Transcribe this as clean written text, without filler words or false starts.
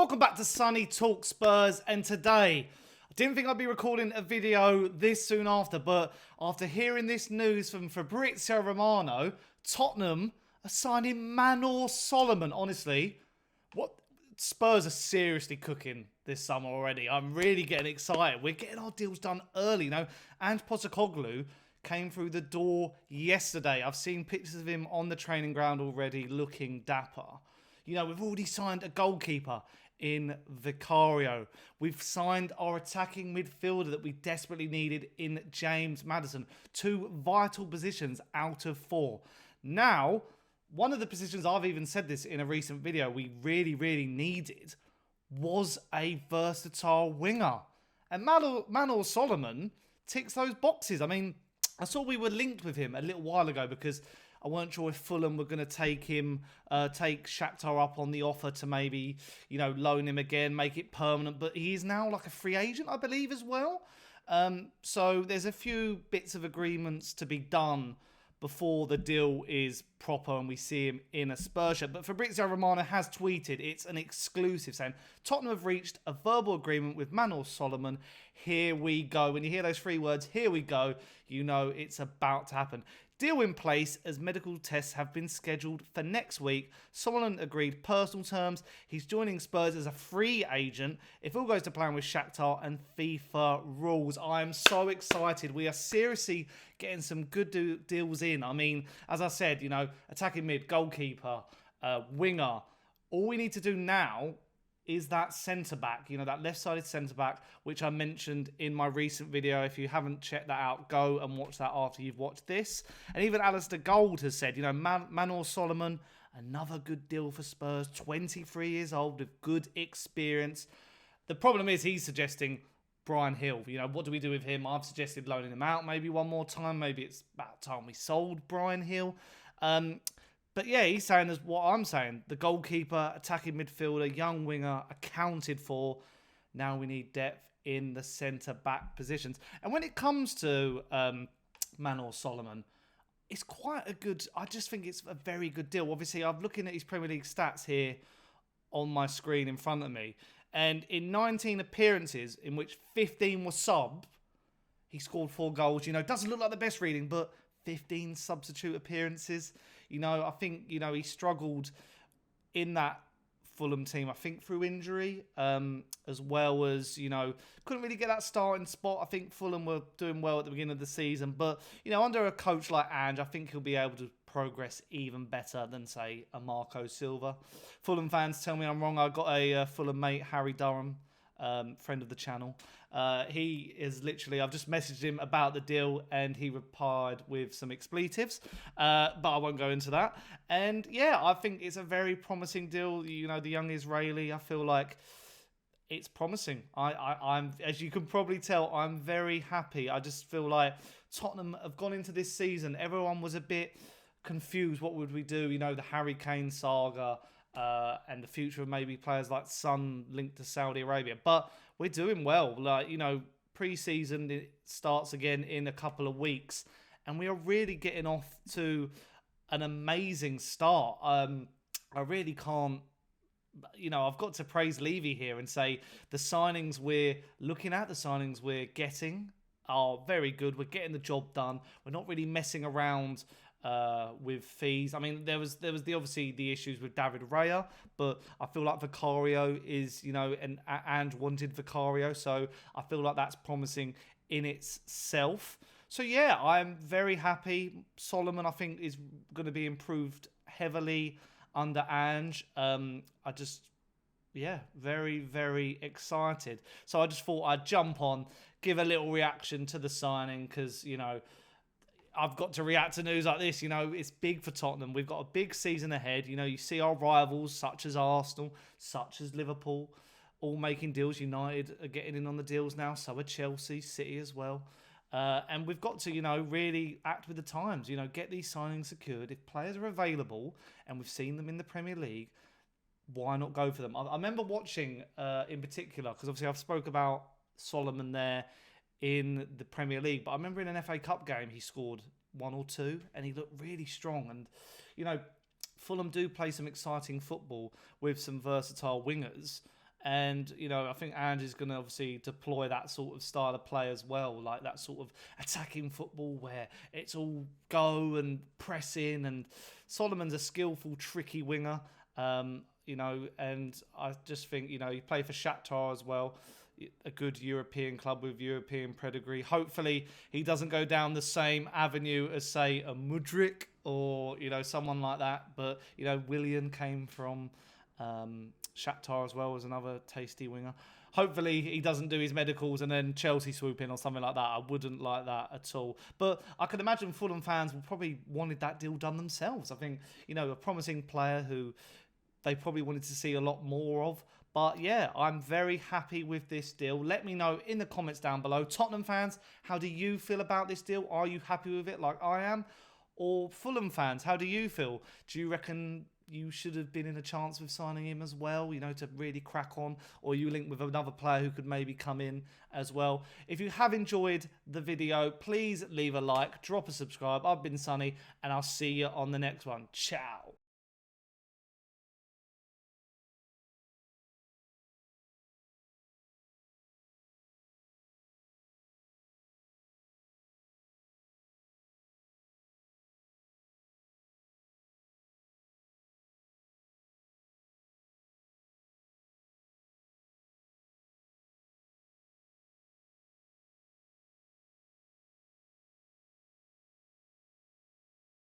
Welcome back to Sonny Talk Spurs, and today, I didn't think I'd be recording a video this soon after, but after hearing this news from Fabrizio Romano, Tottenham are signing Manor Solomon. Honestly, what Spurs are seriously cooking this summer already. I'm really getting excited. We're getting our deals done early. You know, Ange Postecoglu came through the door yesterday. I've seen pictures of him on the training ground already looking dapper. You know, we've already signed a goalkeeper in Vicario. We've signed our attacking midfielder that we desperately needed in James Maddison. 2 vital positions out of 4. Now, one of the positions, I've even said this in a recent video, we really needed was a versatile winger. And Manor Solomon ticks those boxes. I mean, I saw we were linked with him a little while ago because I weren't sure if Fulham were going to take him, take Shakhtar up on the offer to maybe, you know, loan him again, make it permanent. But he is now like a free agent, I believe, as well. So there's a few bits of agreements to be done before the deal is proper and we see him in a Spurs shirt. But Fabrizio Romano has tweeted, it's an exclusive, saying, Tottenham have reached a verbal agreement with Manor Solomon. Here we go. When you hear those 3 words, here we go, you know it's about to happen. Deal in place as medical tests have been scheduled for next week. Solomon agreed personal terms. He's joining Spurs as a free agent if all goes to plan with Shakhtar and FIFA rules. I am so excited. We are seriously getting some good deals in. I mean, as I said, you know, attacking mid, goalkeeper, winger. All we need to do now is that centre-back, you know, that left-sided centre-back, which I mentioned in my recent video. If you haven't checked that out, go and watch that after you've watched this. And even Alistair Gold has said, you know, Manor Solomon, another good deal for Spurs, 23 years old with good experience. The problem is he's suggesting Bryan Gil. You know, what do we do with him? I've suggested loaning him out maybe one more time. Maybe it's about time we sold Bryan Gil. But yeah, he's saying as what I'm saying. The goalkeeper, attacking midfielder, young winger accounted for. Now we need depth in the centre-back positions. And when it comes to Manor Solomon, it's quite a good... I just think it's a very good deal. Obviously, I'm looking at his Premier League stats here on my screen in front of me. And in 19 appearances, in which 15 were sub, he scored 4 goals. You know, doesn't look like the best reading, but 15 substitute appearances. You know, I think, you know, he struggled in that Fulham team, I think, through injury, as well as, you know, couldn't really get that starting spot. I think Fulham were doing well at the beginning of the season. But, you know, under a coach like Ange, I think he'll be able to progress even better than, say, a Marco Silva. Fulham fans tell me I'm wrong. I got a Fulham mate, Harry Durham, friend of the channel. He is literally, I've just messaged him about the deal and he replied with some expletives, but I won't go into that. And yeah, I think it's a very promising deal. You know, the young Israeli, I feel like it's promising. I'm, as you can probably tell, I'm very happy. I just feel like Tottenham have gone into this season. Everyone was a bit confused. What would we do? You know, the Harry Kane saga, and the future of maybe players like Son linked to Saudi Arabia. But we're doing well. Like, you know, pre-season, it starts again in a couple of weeks. And we are really getting off to an amazing start. I really can't, you know, I've got to praise Levy here and say the signings we're looking at, the signings we're getting are very good. We're getting the job done. We're not really messing around with fees. I mean, there was obviously the issues with David Raya, but I feel like Vicario is, you know, and wanted Vicario, so I feel like that's promising in itself. So yeah, I'm very happy. Solomon, I think, is going to be improved heavily under Ange. Very excited. So I just thought I'd jump on, give a little reaction to the signing, because, you know, I've got to react to news like this. You know, it's big for Tottenham. We've got a big season ahead. You know, you see our rivals such as Arsenal, such as Liverpool, all making deals. United are getting in on the deals now. So are Chelsea, City as well. And we've got to, you know, really act with the times. You know, get these signings secured. If players are available and we've seen them in the Premier League, why not go for them? I remember watching, in particular, because obviously I've spoke about Solomon there in the Premier League, but I remember in an FA Cup game he scored 1 or 2 and he looked really strong. And, you know, Fulham do play some exciting football with some versatile wingers. And, you know, I think Ange is going to obviously deploy that sort of style of play as well, like that sort of attacking football where it's all go and press in. And Solomon's a skillful, tricky winger, you know, and I just think, you know, he played for Shakhtar as well, a good European club with European pedigree. Hopefully he doesn't go down the same avenue as, say, a Mudryk or, you know, someone like that. But, you know, Willian came from Shakhtar as well as another tasty winger. Hopefully he doesn't do his medicals and then Chelsea swoop in or something like that. I wouldn't like that at all. But I can imagine Fulham fans will probably wanted that deal done themselves. I think, you know, a promising player who they probably wanted to see a lot more of. But yeah, I'm very happy with this deal. Let me know in the comments down below. Tottenham fans, how do you feel about this deal? Are you happy with it like I am? Or Fulham fans, how do you feel? Do you reckon you should have been in a chance with signing him as well, you know, to really crack on? Or you link with another player who could maybe come in as well? If you have enjoyed the video, please leave a like, drop a subscribe. I've been Sonny, and I'll see you on the next one. Ciao.